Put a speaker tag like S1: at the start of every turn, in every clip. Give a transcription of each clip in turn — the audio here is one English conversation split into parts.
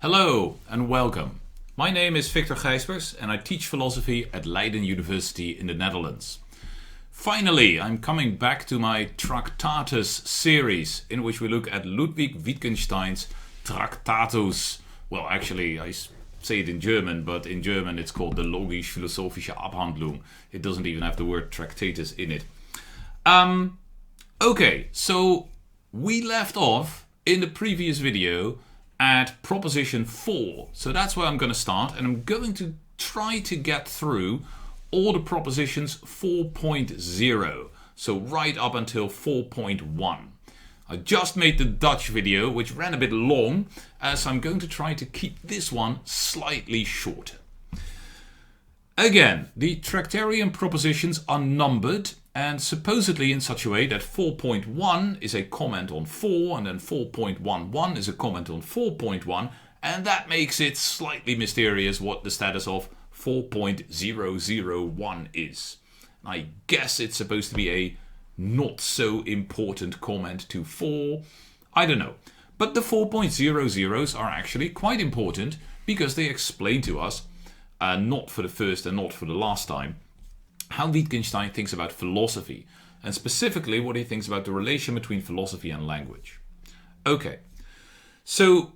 S1: Hello and welcome. My name is Victor Gijsbers and I teach philosophy at Leiden University in the Netherlands. Finally, I'm coming back to my Tractatus series in which we look at Ludwig Wittgenstein's Tractatus. Well, actually, I say it in German, but in German it's called the Logico-Philosophische Abhandlung. It doesn't even have the word Tractatus in it. Okay, so we left off in the previous video at proposition 4. So that's where I'm going to start, and I'm going to try to get through all the propositions 4.0. So right up until 4.1. I just made the Dutch video, which ran a bit long, so I'm going to try to keep this one slightly shorter. Again, the Tractarian propositions are numbered and supposedly in such a way that 4.1 is a comment on 4 and then 4.11 is a comment on 4.1, and that makes it slightly mysterious what the status of 4.001 is. I guess it's supposed to be a not so important comment to 4. I don't know. But the 4.00s are actually quite important because they explain to us, not for the first and not for the last time, how Wittgenstein thinks about philosophy, and specifically what he thinks about the relation between philosophy and language. Okay, so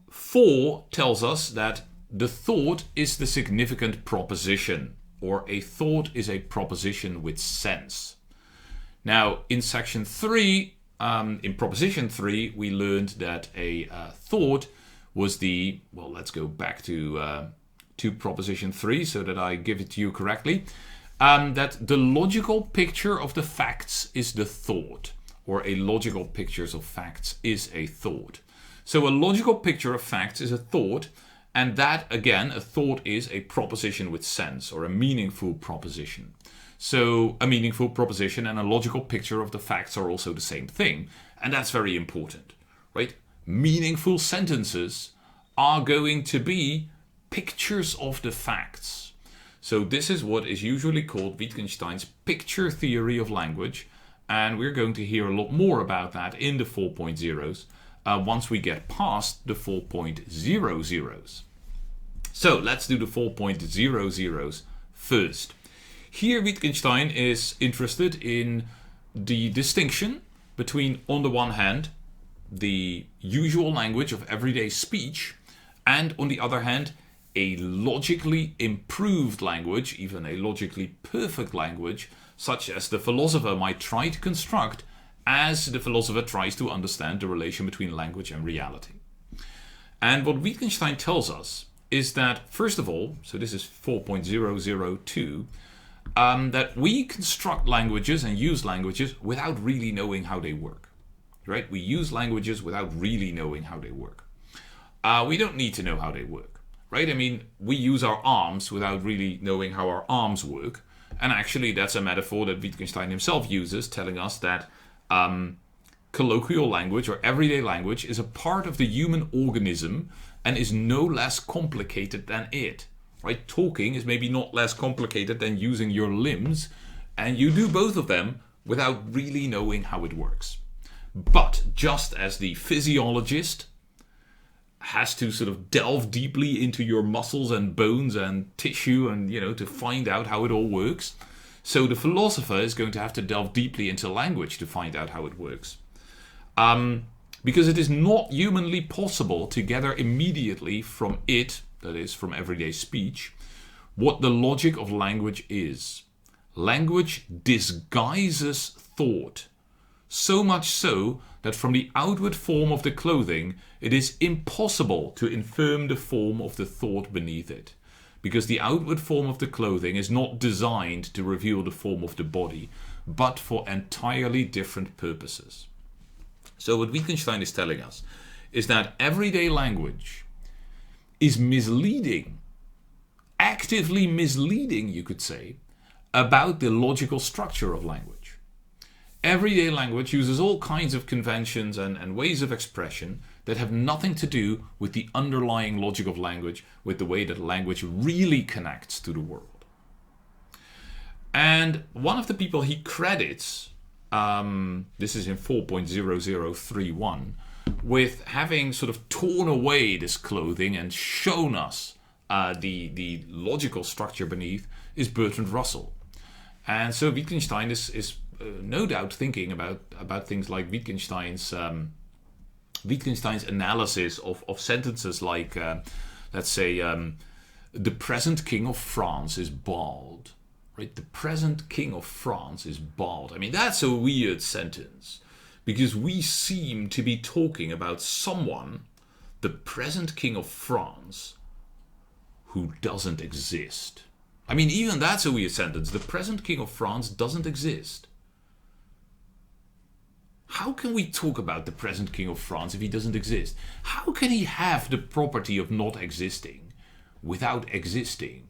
S1: 4 tells us that the thought is the significant proposition, or a thought is a proposition with sense. Now, in section 3, in proposition 3, we learned that a thought was the, well, let's go back to proposition 3 so that I give it to you correctly. That the logical picture of the facts is the thought, or a logical picture of facts is a thought. So a logical picture of facts is a thought, and that, again, a thought is a proposition with sense, or a meaningful proposition. So a meaningful proposition and a logical picture of the facts are also the same thing, and that's very important, right? Meaningful sentences are going to be pictures of the facts. So this is what is usually called Wittgenstein's picture theory of language, and we're going to hear a lot more about that in the 4.0s once we get past the 4.00s. So let's do the 4.00s first. Here Wittgenstein is interested in the distinction between, on the one hand, the usual language of everyday speech, and on the other hand, a logically improved language, even a logically perfect language, such as the philosopher might try to construct as the philosopher tries to understand the relation between language and reality. And what Wittgenstein tells us is that, first of all, so this is 4.002, that we construct languages and use languages without really knowing how they work. Right? We use languages without really knowing how they work. We don't need to know how they work. Right? I mean, we use our arms without really knowing how our arms work. And actually, that's a metaphor that Wittgenstein himself uses, telling us that colloquial language or everyday language is a part of the human organism and is no less complicated than it. Right? Talking is maybe not less complicated than using your limbs, and you do both of them without really knowing how it works. But just as the physiologist has to sort of delve deeply into your muscles and bones and tissue and, to find out how it all works, so the philosopher is going to have to delve deeply into language to find out how it works. Because it is not humanly possible to gather immediately from it, that is, from everyday speech, what the logic of language is. Language disguises thought, so much so that from the outward form of the clothing, it is impossible to infer the form of the thought beneath it, because the outward form of the clothing is not designed to reveal the form of the body, but for entirely different purposes. So what Wittgenstein is telling us is that everyday language is misleading, actively misleading, you could say, about the logical structure of language. Everyday language uses all kinds of conventions and ways of expression that have nothing to do with the underlying logic of language, with the way that language really connects to the world. And one of the people he credits, this is in 4.0031, with having sort of torn away this clothing and shown us the logical structure beneath is Bertrand Russell. And so Wittgenstein is no doubt thinking about things like Wittgenstein's analysis of sentences like, let's say, the present king of France is bald. Right? The present king of France is bald. I mean, that's a weird sentence, because we seem to be talking about someone, the present king of France, who doesn't exist. I mean, even that's a weird sentence. The present king of France doesn't exist. How can we talk about the present king of France if he doesn't exist? How can he have the property of not existing without existing?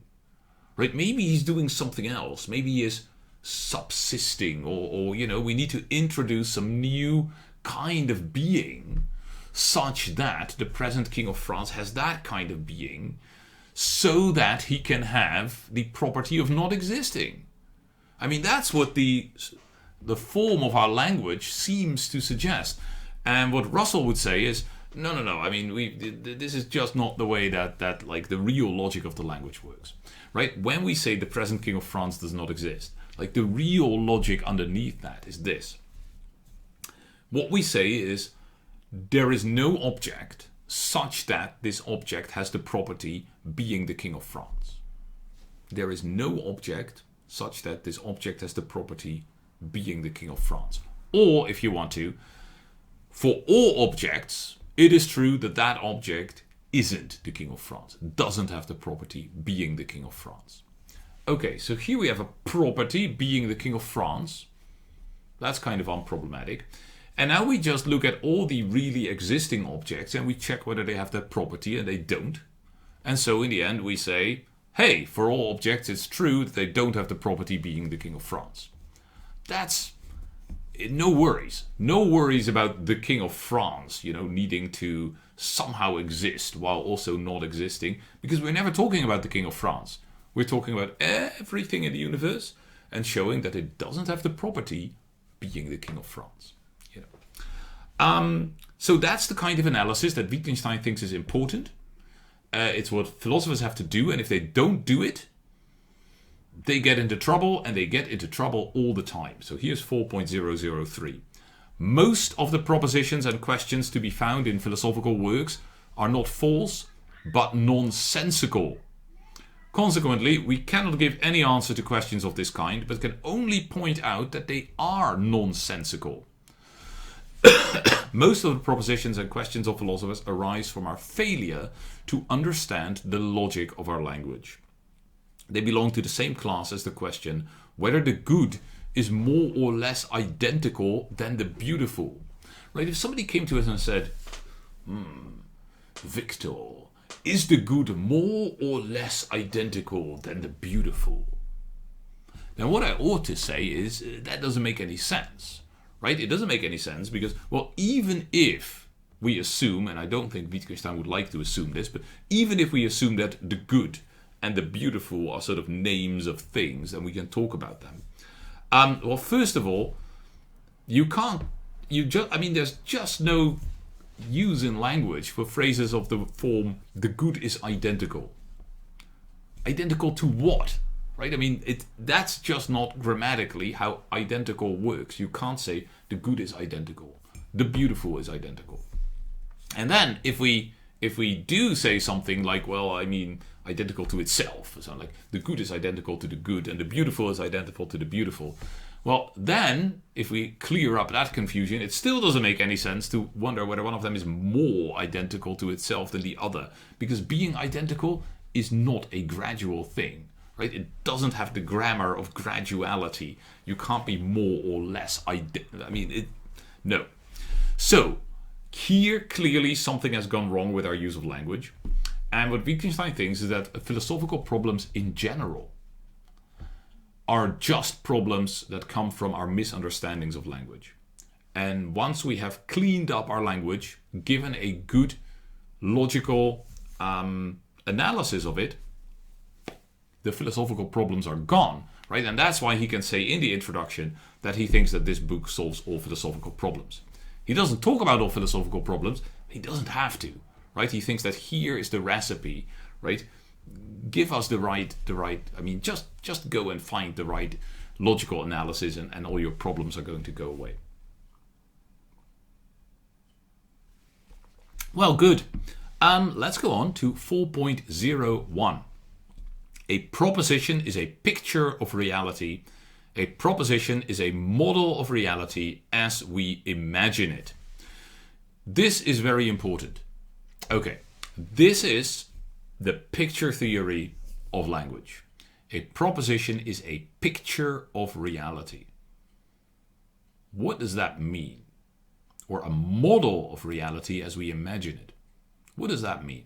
S1: Right? Maybe he's doing something else. Maybe he is subsisting, or we need to introduce some new kind of being such that the present king of France has that kind of being, so that he can have the property of not existing. I mean, that's what the form of our language seems to suggest. And what Russell would say is, no. I mean, this is just not the way that like the real logic of the language works, right? When we say the present king of France does not exist, like the real logic underneath that is this. What we say is there is no object such that this object has the property being the king of France. There is no object such that this object has the property being the king of France. Or, if you want to, for all objects, it is true that that object isn't the king of France, doesn't have the property being the king of France. Okay, so here we have a property being the king of France. That's kind of unproblematic. And now we just look at all the really existing objects and we check whether they have that property, and they don't. And so in the end we say, hey, for all objects it's true that they don't have the property being the king of France. That's no worries. No worries about the king of France, needing to somehow exist while also not existing, because we're never talking about the king of France. We're talking about everything in the universe and showing that it doesn't have the property being the king of France. So that's the kind of analysis that Wittgenstein thinks is important. It's what philosophers have to do, and if they don't do it, they get into trouble, and they get into trouble all the time. So here's 4.003. Most of the propositions and questions to be found in philosophical works are not false, but nonsensical. Consequently, we cannot give any answer to questions of this kind, but can only point out that they are nonsensical. Most of the propositions and questions of philosophers arise from our failure to understand the logic of our language. They belong to the same class as the question whether the good is more or less identical than the beautiful. Right? If somebody came to us and said, Victor, is the good more or less identical than the beautiful? Now what I ought to say is that doesn't make any sense. Right? It doesn't make any sense because, well, even if we assume, and I don't think Wittgenstein would like to assume this, but even if we assume that the good and the beautiful are sort of names of things, and we can talk about them. Well, first of all, there's just no use in language for phrases of the form, the good is identical. Identical to what? Right? I mean, that's just not grammatically how identical works. You can't say the good is identical, the beautiful is identical. And then if we do say something like, well, I mean, identical to itself, so like the good is identical to the good and the beautiful is identical to the beautiful. Well, then if we clear up that confusion, it still doesn't make any sense to wonder whether one of them is more identical to itself than the other, because being identical is not a gradual thing. Right? It doesn't have the grammar of graduality. You can't be more or less no. So, here clearly something has gone wrong with our use of language. And what Wittgenstein thinks is that philosophical problems in general are just problems that come from our misunderstandings of language. And once we have cleaned up our language, given a good logical analysis of it, the philosophical problems are gone, right? And that's why he can say in the introduction that he thinks that this book solves all philosophical problems. He doesn't talk about all philosophical problems. He doesn't have to, right? He thinks that here is the recipe, right? Give us the right. I mean, just go and find the right logical analysis, and all your problems are going to go away. Well, good. Let's go on to 4.01. A proposition is a picture of reality. A proposition is a model of reality as we imagine it. This is very important. Okay, this is the picture theory of language. A proposition is a picture of reality. What does that mean? Or a model of reality as we imagine it. What does that mean?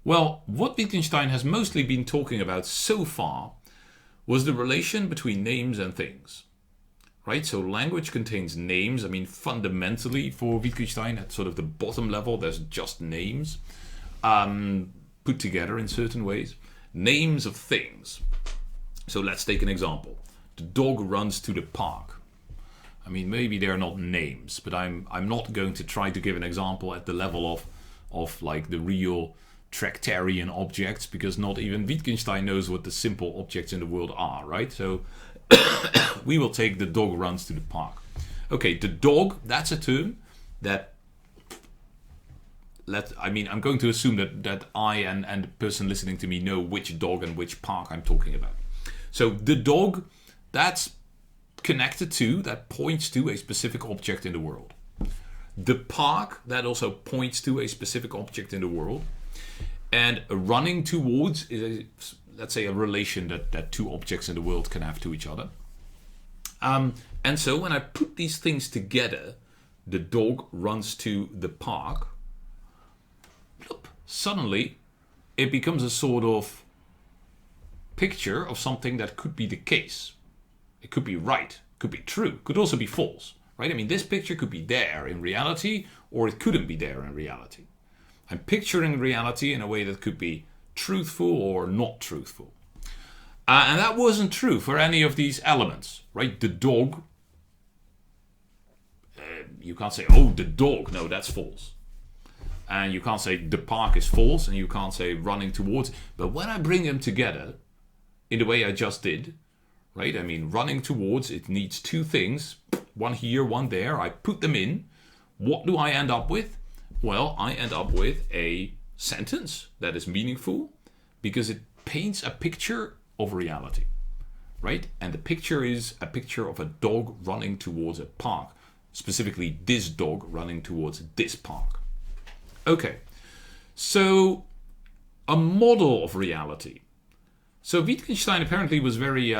S1: Well, what Wittgenstein has mostly been talking about so far was the relation between names and things. Right? So language contains names. I mean, fundamentally for Wittgenstein, at sort of the bottom level, there's just names put together in certain ways. Names of things. So let's take an example. The dog runs to the park. I mean, maybe they're not names, but I'm not going to try to give an example at the level of like the real Tractarian objects, because not even Wittgenstein knows what the simple objects in the world are, right? So we will take the dog runs to the park. Okay, the dog, that's a term that I'm going to assume that I and the person listening to me know which dog and which park I'm talking about. So the dog, that's connected to, that points to a specific object in the world. The park, that also points to a specific object in the world. And running towards is, let's say, a relation that two objects in the world can have to each other. And so when I put these things together, the dog runs to the park, suddenly it becomes a sort of picture of something that could be the case. It could be right, could be true, could also be false, right? I mean, this picture could be there in reality, or it couldn't be there in reality. I'm picturing reality in a way that could be truthful or not truthful. And that wasn't true for any of these elements, right? The dog, you can't say, oh, the dog, no, that's false. And you can't say the park is false, and you can't say running towards. But when I bring them together in the way I just did, right? I mean, running towards, it needs two things. One here, one there. I put them in. What do I end up with? Well, I end up with a sentence that is meaningful because it paints a picture of reality, right? And the picture is a picture of a dog running towards a park. Specifically, this dog running towards this park. Okay, so a model of reality. So Wittgenstein apparently was very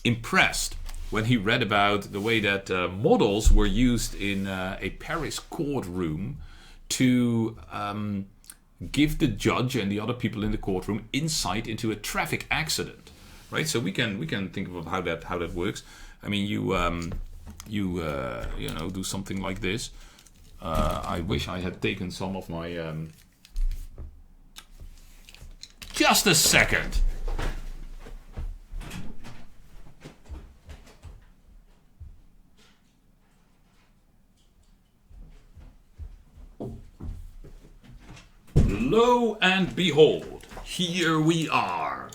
S1: impressed when he read about the way that models were used in a Paris courtroom to give the judge and the other people in the courtroom insight into a traffic accident, right? So we can think of how that works. I mean, you do something like this. I wish I had taken some of my. Just a second. Lo and behold, here we are.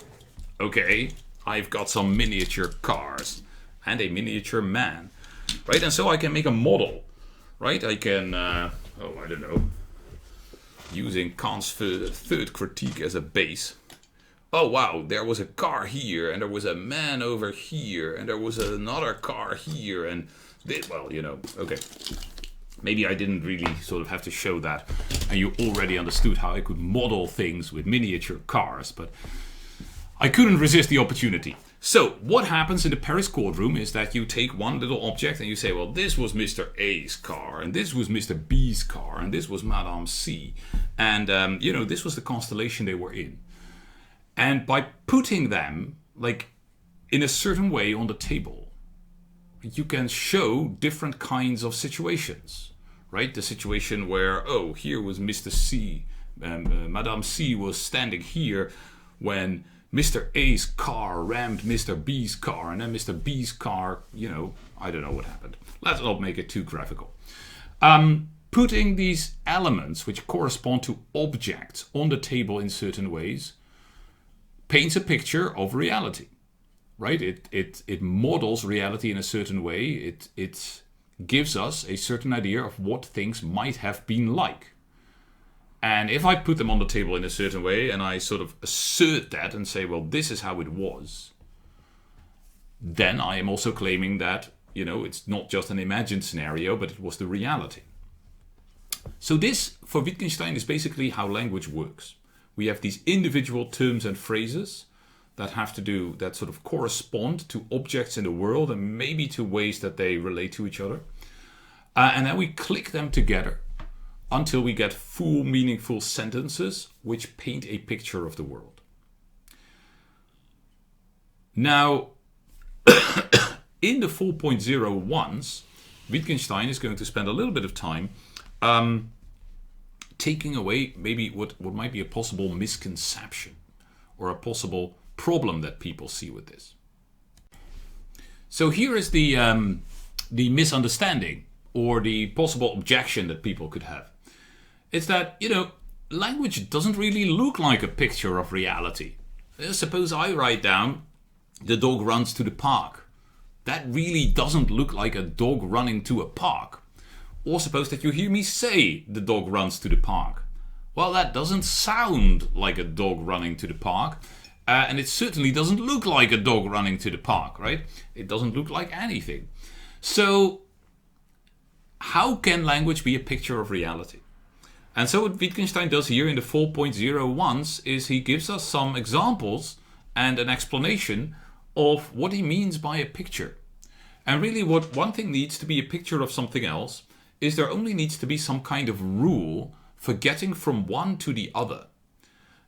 S1: Okay, I've got some miniature cars and a miniature man, right? And so I can make a model, right? I can, I don't know, using Kant's third critique as a base. Oh wow, there was a car here, and there was a man over here, and there was another car here, and okay. Maybe I didn't really sort of have to show that, and you already understood how I could model things with miniature cars, but I couldn't resist the opportunity. So, what happens in the Paris courtroom is that you take one little object and you say, well, this was Mr. A's car, and this was Mr. B's car, and this was Madame C, and, this was the constellation they were in. And by putting them, like, in a certain way on the table, you can show different kinds of situations, right? The situation where, here was Mr. C, Madame C was standing here when Mr. A's car rammed Mr. B's car, and then Mr. B's car, I don't know what happened. Let's not make it too graphical. Putting these elements, which correspond to objects, on the table in certain ways, paints a picture of reality, right? It models reality in a certain way. It gives us a certain idea of what things might have been like. And if I put them on the table in a certain way and I sort of assert that and say, well, this is how it was, then I am also claiming that, it's not just an imagined scenario, but it was the reality. So this, for Wittgenstein, is basically how language works. We have these individual terms and phrases that sort of correspond to objects in the world and maybe to ways that they relate to each other. And then we click them together until we get full, meaningful sentences which paint a picture of the world. Now, in the 4.01s, Wittgenstein is going to spend a little bit of time taking away maybe what might be a possible misconception or a possible problem that people see with this. So here is the misunderstanding or the possible objection that people could have. It's that, language doesn't really look like a picture of reality. Suppose I write down, the dog runs to the park. That really doesn't look like a dog running to a park. Or suppose that you hear me say, the dog runs to the park. Well, that doesn't sound like a dog running to the park. And it certainly doesn't look like a dog running to the park, right? It doesn't look like anything. So, how can language be a picture of reality? And so what Wittgenstein does here in the 4.01s is he gives us some examples and an explanation of what he means by a picture. And really what one thing needs to be a picture of something else is there only needs to be some kind of rule for getting from one to the other.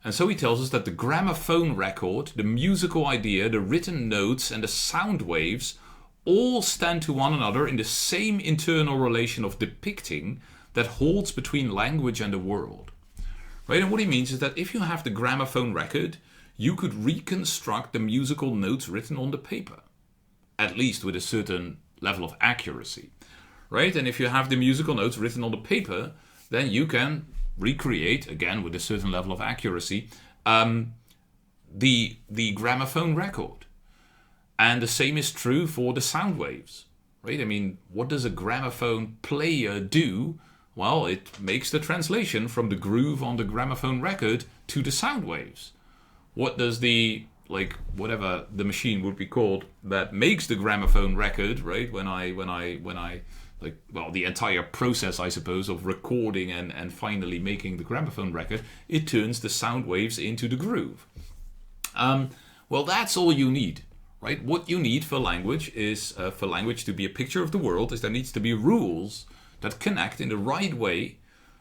S1: And so he tells us that the gramophone record, the musical idea, the written notes and the sound waves all stand to one another in the same internal relation of depicting that holds between language and the world. Right? And what he means is that if you have the gramophone record, you could reconstruct the musical notes written on the paper, at least with a certain level of accuracy. Right? And if you have the musical notes written on the paper, then you can recreate, again with a certain level of accuracy, the gramophone record. And the same is true for the sound waves. Right? I mean, what does a gramophone player do? Well, it makes the translation from the groove on the gramophone record to the sound waves. What does whatever the machine would be called that makes the gramophone record, right? The entire process, I suppose, of recording and finally making the gramophone record, it turns the sound waves into the groove. Well, that's all you need, right? What you need for language is, for language to be a picture of the world, is there needs to be rules that connect in the right way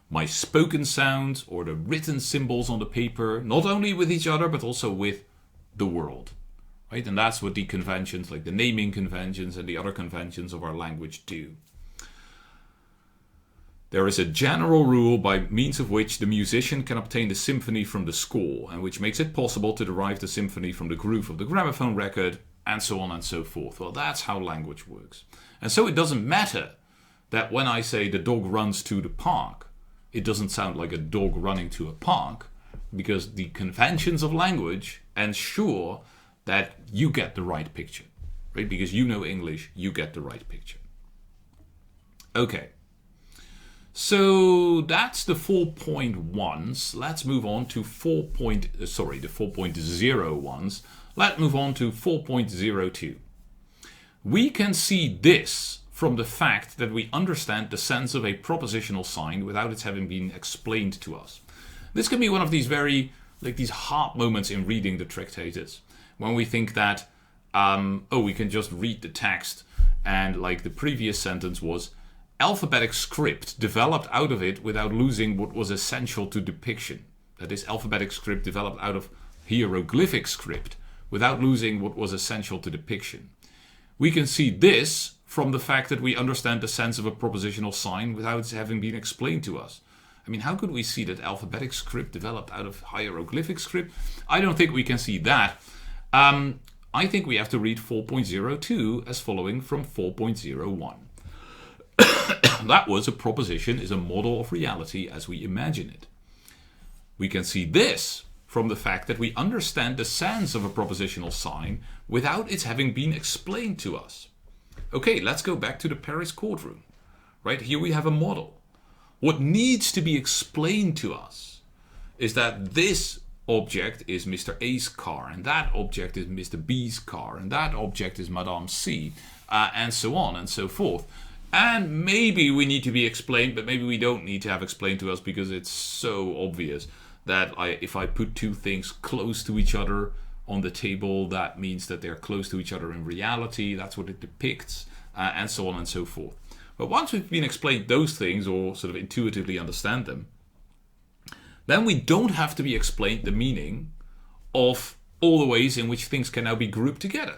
S1: my spoken sounds or the written symbols on the paper, not only with each other, but also with the world. Right? And that's what the conventions, like the naming conventions and the other conventions of our language do. There is a general rule by means of which the musician can obtain the symphony from the score, and which makes it possible to derive the symphony from the groove of the gramophone record, and so on and so forth. Well, that's how language works. And so it doesn't matter that when I say the dog runs to the park, it doesn't sound like a dog running to a park, because the conventions of language ensure that you get the right picture, right? Because you know English, you get the right picture. Okay. So that's the 4.1s. Let's move on to the 4.01s. Let's move on to 4.02. We can see this from the fact that we understand the sense of a propositional sign without its having been explained to us. This can be one of these these hard moments in reading the Tractatus, when we think that, we can just read the text, and like the previous sentence was, alphabetic script developed out of it without losing what was essential to depiction. That is, alphabetic script developed out of hieroglyphic script without losing what was essential to depiction. We can see this from the fact that we understand the sense of a propositional sign without it having been explained to us. I mean, how could we see that alphabetic script developed out of hieroglyphic script? I don't think we can see that. I think we have to read 4.02 as following from 4.01. That was a proposition is a model of reality as we imagine it. We can see this from the fact that we understand the sense of a propositional sign without its having been explained to us. Okay, let's go back to the Paris courtroom. Right, here we have a model. What needs to be explained to us is that this object is Mr. A's car, and that object is Mr. B's car, and that object is Madame C, and so on and so forth. And maybe we need to be explained, but maybe we don't need to have explained to us because it's so obvious that if I put two things close to each other on the table, that means that they're close to each other in reality. That's what it depicts, and so on and so forth. But once we've been explained those things, or sort of intuitively understand them, then we don't have to be explained the meaning of all the ways in which things can now be grouped together.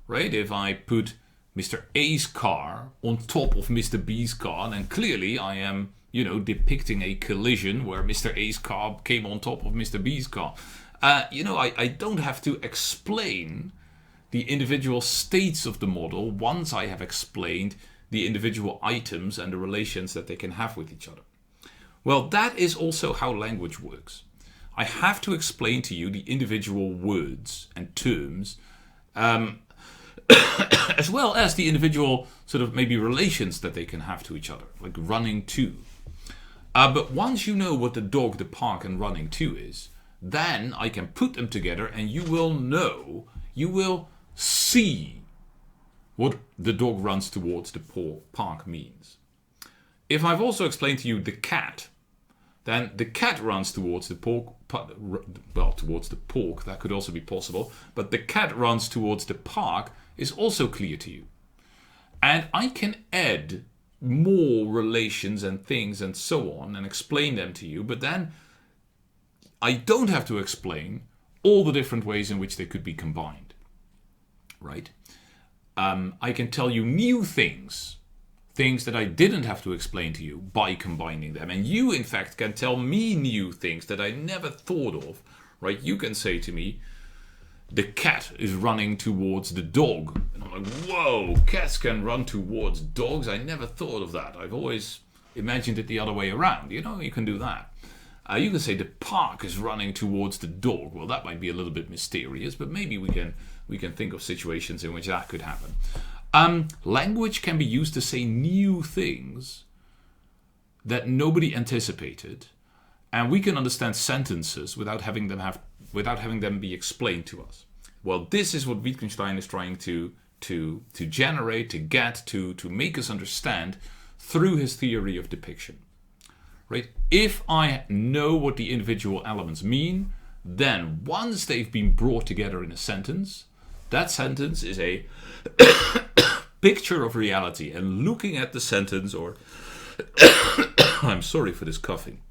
S1: Right? If I put Mr. A's car on top of Mr. B's car, then clearly I am, depicting a collision where Mr. A's car came on top of Mr. B's car. I don't have to explain the individual states of the model once I have explained the individual items and the relations that they can have with each other. Well, that is also how language works. I have to explain to you the individual words and terms, as well as the individual sort of maybe relations that they can have to each other, like running to. But once you know what the dog, the park, and running to is, then I can put them together and you will see what the dog runs towards the park means. If I've also explained to you the cat, then the cat runs towards the towards the pork, that could also be possible, but the cat runs towards the park is also clear to you. And I can add more relations and things and so on and explain them to you, but then I don't have to explain all the different ways in which they could be combined. Right? I can tell you new things that I didn't have to explain to you by combining them. And you, in fact, can tell me new things that I never thought of. Right? You can say to me, the cat is running towards the dog. And I'm like, whoa, cats can run towards dogs? I never thought of that. I've always imagined it the other way around. You can do that. You can say the park is running towards the dog. Well, that might be a little bit mysterious, but maybe we can think of situations in which that could happen. Language can be used to say new things that nobody anticipated, and we can understand sentences without having them be explained to us. Well, this is what Wittgenstein is trying to generate, to get, to make us understand through his theory of depiction. Right? If I know what the individual elements mean, then once they've been brought together in a sentence, that sentence is a picture of reality. And looking at the sentence, or I'm sorry for this coughing.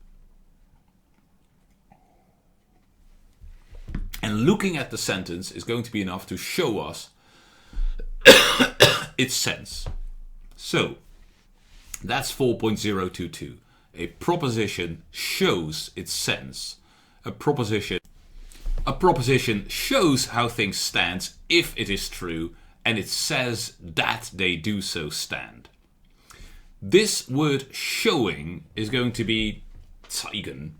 S1: And looking at the sentence is going to be enough to show us its sense. So, that's 4.022. A proposition shows its sense. A proposition shows how things stand if it is true, and it says that they do so stand. This word showing is going to be zeigen,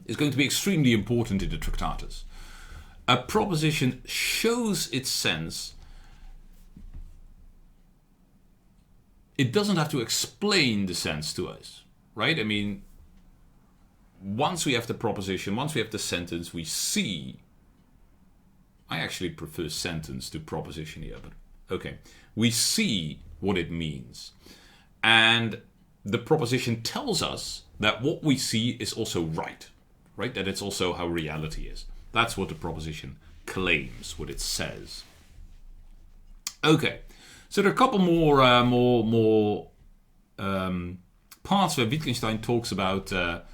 S1: is going to be extremely important in the Tractatus. A proposition shows its sense. It doesn't have to explain the sense to us. Right? I mean, once we have the proposition, once we have the sentence, we see. I actually prefer sentence to proposition here, but okay. We see what it means. And the proposition tells us that what we see is also right? That it's also how reality is. That's what the proposition claims, what it says. Okay. So there are a couple more parts where Wittgenstein talks about, how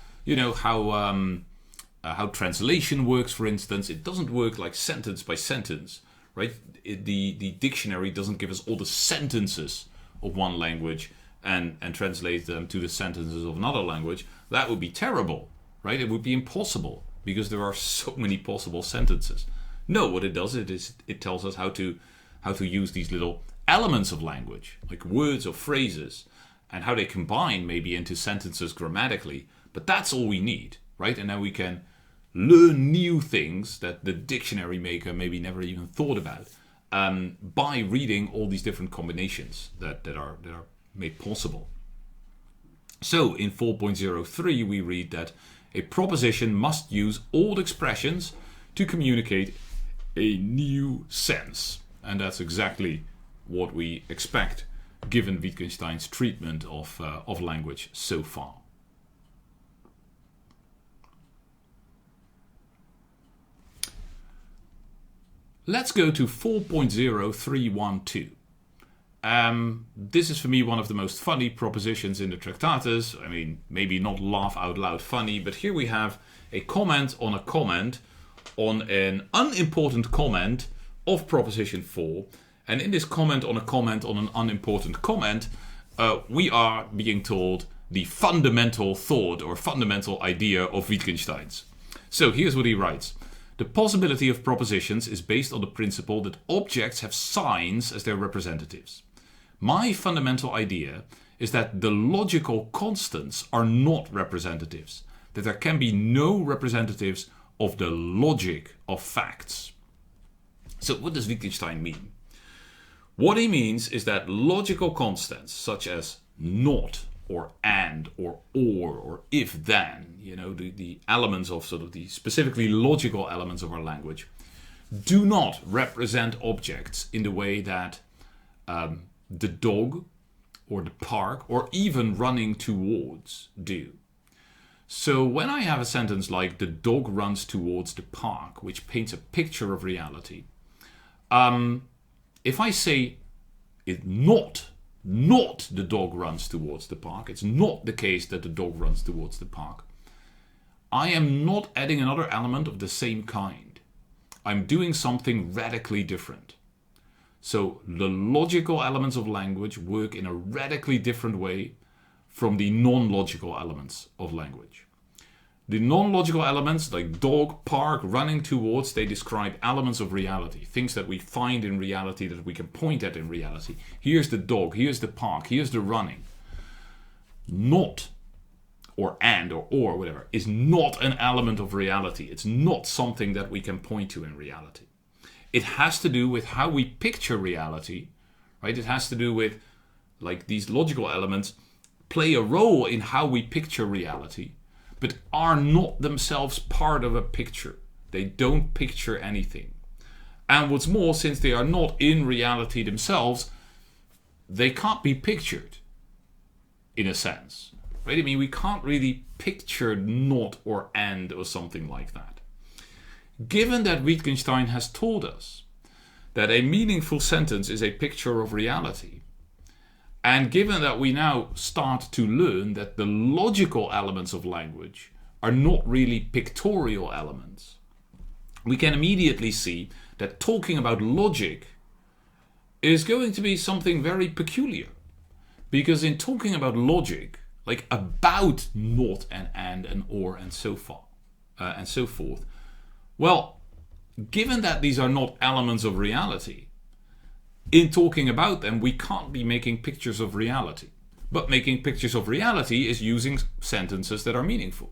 S1: translation works, for instance. It doesn't work like sentence by sentence, right? The dictionary doesn't give us all the sentences of one language. and translate them to the sentences of another language, that would be terrible, right? It would be impossible because there are so many possible sentences. No, what it does is it tells us how to use these little elements of language, like words or phrases, and how they combine maybe into sentences grammatically. But that's all we need, right? And then we can learn new things that the dictionary maker maybe never even thought about by reading all these different combinations that are made possible. So in 4.03 we read that a proposition must use old expressions to communicate a new sense. And that's exactly what we expect given Wittgenstein's treatment of language so far. Let's go to 4.0312. This is for me one of the most funny propositions in the Tractatus. I mean, maybe not laugh out loud funny, but here we have a comment on an unimportant comment of proposition 4. And in this comment on an unimportant comment, we are being told the fundamental thought or fundamental idea of Wittgenstein's. So here's what he writes. The possibility of propositions is based on the principle that objects have signs as their representatives. My fundamental idea is that the logical constants are not representatives, that there can be no representatives of the logic of facts. So what does Wittgenstein mean? What he means is that logical constants such as not or and or if then, the elements of sort of the specifically logical elements of our language do not represent objects in the way that the dog or the park or even running towards do. So when I have a sentence like the dog runs towards the park, which paints a picture of reality, if I say it not the dog runs towards the park, it's not the case that the dog runs towards the park, I am not adding another element of the same kind. I'm doing something radically different. So the logical elements of language work in a radically different way from the non-logical elements of language. The non-logical elements like dog, park, running towards, they describe elements of reality, things that we find in reality that we can point at in reality. Here's the dog, here's the park, here's the running. Not, or and, or whatever, is not an element of reality. It's not something that we can point to in reality. It has to do with how we picture reality, right? It has to do with, like, these logical elements play a role in how we picture reality, but are not themselves part of a picture. They don't picture anything. And what's more, since they are not in reality themselves, they can't be pictured, in a sense. Right? I mean, we can't really picture not or and or something like that. Given that Wittgenstein has told us that a meaningful sentence is a picture of reality, and given that we now start to learn that the logical elements of language are not really pictorial elements, we can immediately see that talking about logic is going to be something very peculiar. Because in talking about logic, like about not and or and so forth, well, given that these are not elements of reality, in talking about them, we can't be making pictures of reality. But making pictures of reality is using sentences that are meaningful.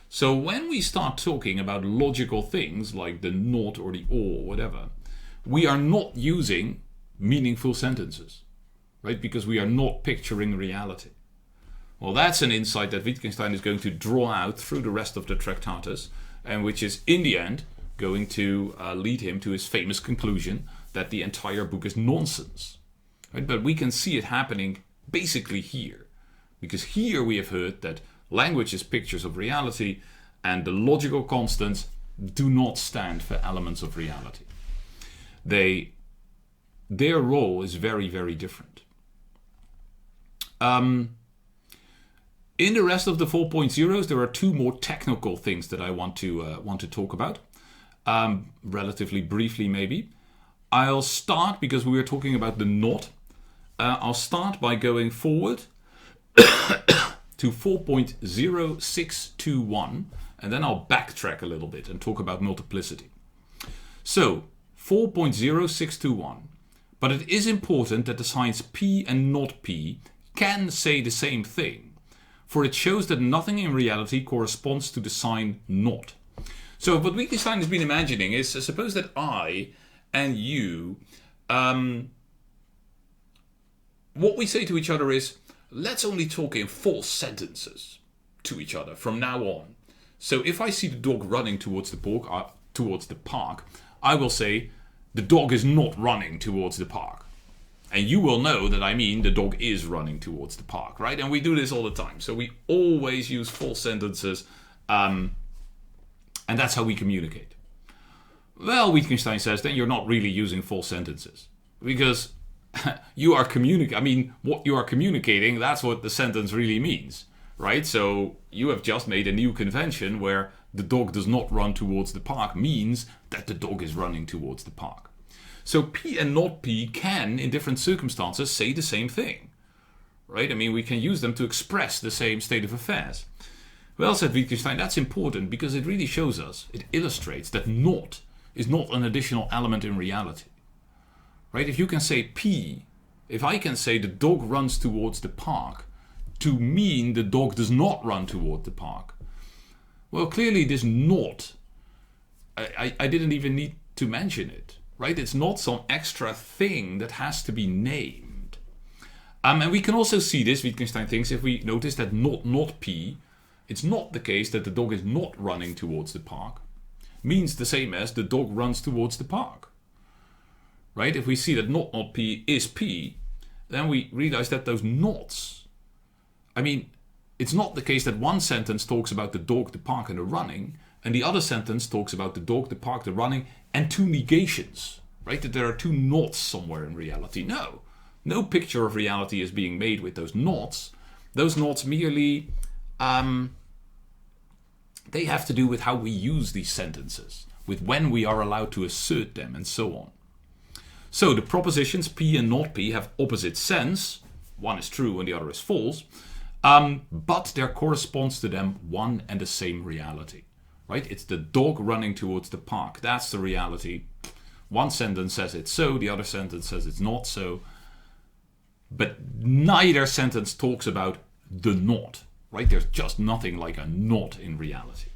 S1: So when we start talking about logical things like the not or the or, whatever, we are not using meaningful sentences, right? Because we are not picturing reality. Well, that's an insight that Wittgenstein is going to draw out through the rest of the Tractatus, and which is, in the end, going to lead him to his famous conclusion that the entire book is nonsense. Right? But we can see it happening basically here. Because here we have heard that language is pictures of reality, and the logical constants do not stand for elements of reality. Their role is very, very different. In the rest of the 4.0s, there are two more technical things that I want to talk about, relatively briefly maybe. I'll start, because we were talking about the not, I'll start by going forward to 4.0621, and then I'll backtrack a little bit and talk about multiplicity. So 4.0621, but it is important that the signs P and not P can say the same thing, for it shows that nothing in reality corresponds to the sign not. So what Wittgenstein has been imagining is, suppose that I and you, what we say to each other is, let's only talk in false sentences to each other from now on. So if I see the dog running towards the park, I will say, the dog is not running towards the park. And you will know that I mean the dog is running towards the park, right? And we do this all the time. So we always use false sentences, and that's how we communicate. Well, Wittgenstein says, then you're not really using false sentences. Because you are what you are communicating, that's what the sentence really means, right? So you have just made a new convention where the dog does not run towards the park means that the dog is running towards the park. So P and not P can, in different circumstances, say the same thing, right? I mean, we can use them to express the same state of affairs. Well, said Wittgenstein, that's important because it really shows us, it illustrates that not is not an additional element in reality. Right? If you can say P, if I can say the dog runs towards the park to mean the dog does not run toward the park, well, clearly this not, I didn't even need to mention it, right? It's not some extra thing that has to be named. And we can also see this, Wittgenstein thinks, if we notice that not P, it's not the case that the dog is not running towards the park, means the same as the dog runs towards the park. Right? If we see that not P is P, then we realize that those nots, it's not the case that one sentence talks about the dog, the park, and the running, and the other sentence talks about the dog, the park, the running, and two negations. Right? That there are two nots somewhere in reality. No picture of reality is being made with those nots. Those nots merely, they have to do with how we use these sentences, with when we are allowed to assert them, and so on. So the propositions P and not P have opposite sense. One is true and the other is false. But there corresponds to them one and the same reality. Right? It's the dog running towards the park. That's the reality. One sentence says it's so, the other sentence says it's not so. But neither sentence talks about the not. Right? There's just nothing like a not in reality.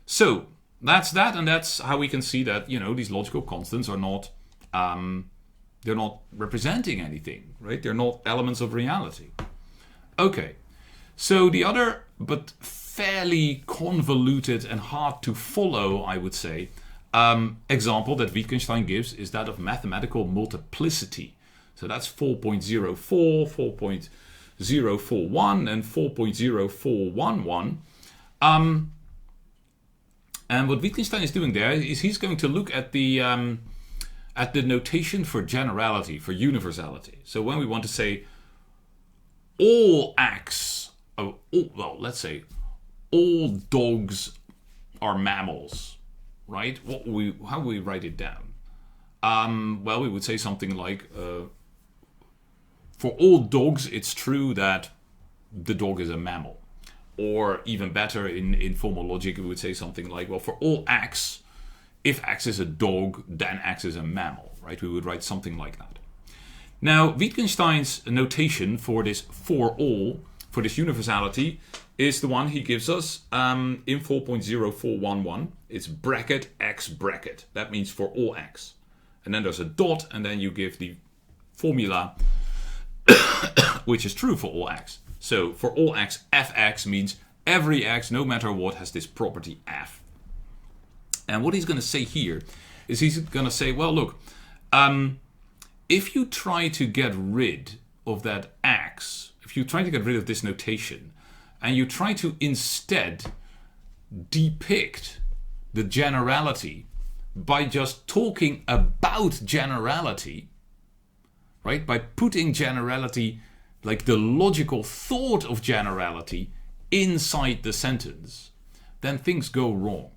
S1: So that's that, and that's how we can see that, these logical constants are not they're not representing anything, right? They're not elements of reality. Okay, so the other, but fairly convoluted and hard to follow, I would say, example that Wittgenstein gives is that of mathematical multiplicity. So that's 4.04, 4.041, and 4.0411. And what Wittgenstein is doing there is he's going to look at the notation for generality, for universality. So when we want to say all acts, let's say all dogs are mammals, right? How do we write it down? We would say something like, for all dogs, it's true that the dog is a mammal. Or even better, in formal logic, we would say something like, well, for all x, if x is a dog, then x is a mammal, right? We would write something like that. Now, Wittgenstein's notation for this for this universality, is the one he gives us in 4.0411. It's bracket x bracket. That means for all x. And then there's a dot, and then you give the formula, which is true for all x. So for all x, fx means every x, no matter what, has this property f. And what he's going to say here is he's going to say, well, look, if you try to get rid of that x, if you try to get rid of this notation, and you try to instead depict the generality by just talking about generality, right? By putting generality, like the logical thought of generality, inside the sentence, then things go wrong.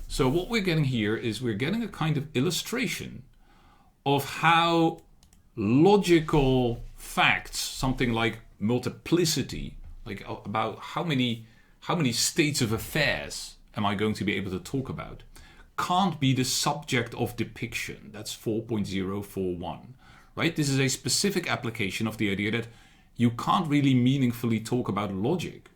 S1: So what we're getting here is we're getting a kind of illustration of how logical facts, something like multiplicity, like about how many states of affairs am I going to be able to talk about, can't be the subject of depiction. That's 4.041, right? This is a specific application of the idea that you can't really meaningfully talk about logic,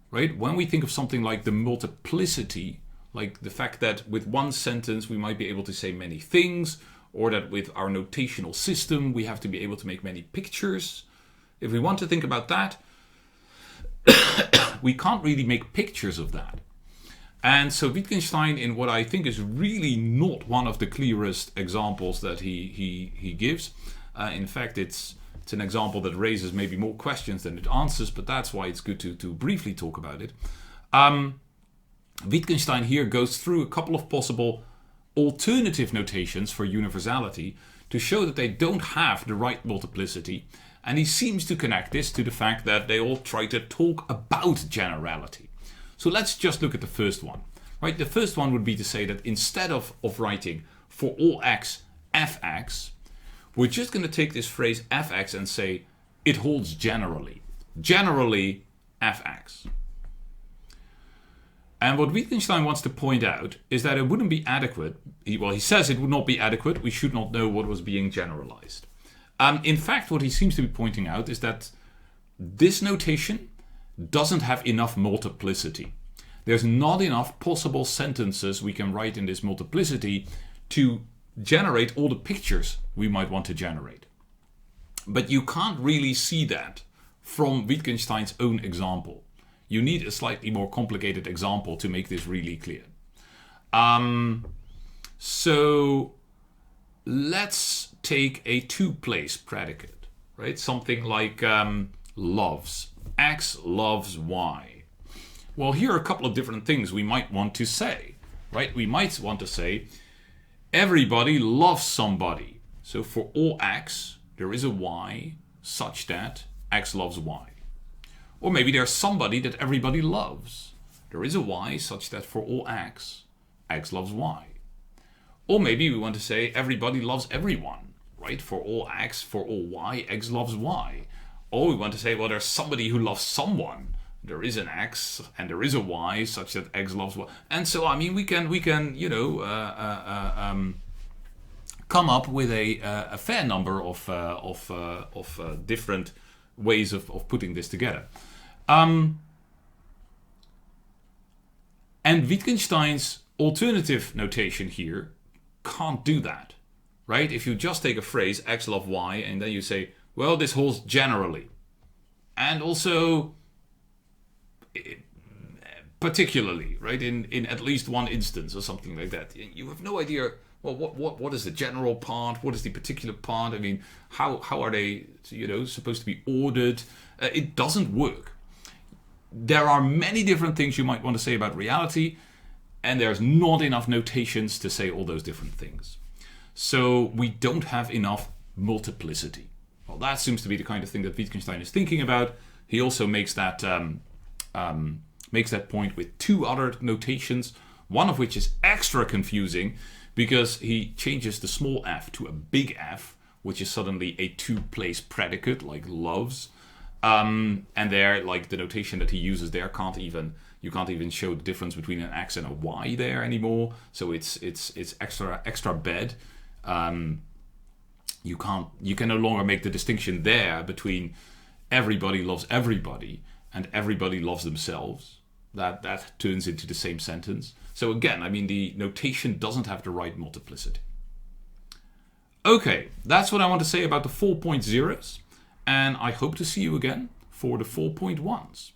S1: right? When we think of something like the multiplicity, like the fact that with one sentence we might be able to say many things, or that with our notational system we have to be able to make many pictures. If we want to think about that, we can't really make pictures of that. And so Wittgenstein, in what I think is really not one of the clearest examples that he gives, in fact it's an example that raises maybe more questions than it answers, but that's why it's good to briefly talk about it. Wittgenstein here goes through a couple of possible alternative notations for universality to show that they don't have the right multiplicity, and he seems to connect this to the fact that they all try to talk about generality. So let's just look at the first one. Right? The first one would be to say that instead of writing for all x fx, we're just going to take this phrase fx and say it holds generally. Generally fx. And what Wittgenstein wants to point out is that it wouldn't be adequate. He says it would not be adequate. We should not know what was being generalized. In fact, what he seems to be pointing out is that this notation doesn't have enough multiplicity. There's not enough possible sentences we can write in this multiplicity to generate all the pictures we might want to generate. But you can't really see that from Wittgenstein's own example. You need a slightly more complicated example to make this really clear. So let's take a two-place predicate, right? Something like loves. X loves Y. Well, here are a couple of different things we might want to say, right? We might want to say everybody loves somebody. So for all X, there is a Y such that X loves Y. Or maybe there's somebody that everybody loves. There is a Y such that for all X, X loves Y. Or maybe we want to say everybody loves everyone, right? For all X, for all Y, X loves Y. Or we want to say, well, there's somebody who loves someone. There is an X and there is a Y such that X loves Y. And so, I mean, we can come up with a fair number of different ways of putting this together. And Wittgenstein's alternative notation here can't do that, right? If you just take a phrase, X love Y, and then you say, well, this holds generally. And also particularly, right? In at least one instance or something like that. You have no idea, well, what is the general part? What is the particular part? I mean, how are they, supposed to be ordered? It doesn't work. There are many different things you might want to say about reality, and there's not enough notations to say all those different things. So we don't have enough multiplicity. Well, that seems to be the kind of thing that Wittgenstein is thinking about. He also makes that point with two other notations, one of which is extra confusing because he changes the small f to a big F, which is suddenly a two-place predicate like loves. And there, like the notation that he uses there, you can't even show the difference between an X and a Y there anymore. So it's extra bad. You can no longer make the distinction there between everybody loves everybody and everybody loves themselves. That turns into the same sentence. So again, I mean, the notation doesn't have the right multiplicity. Okay, that's what I want to say about the 4.0s, and I hope to see you again for the 4.1s.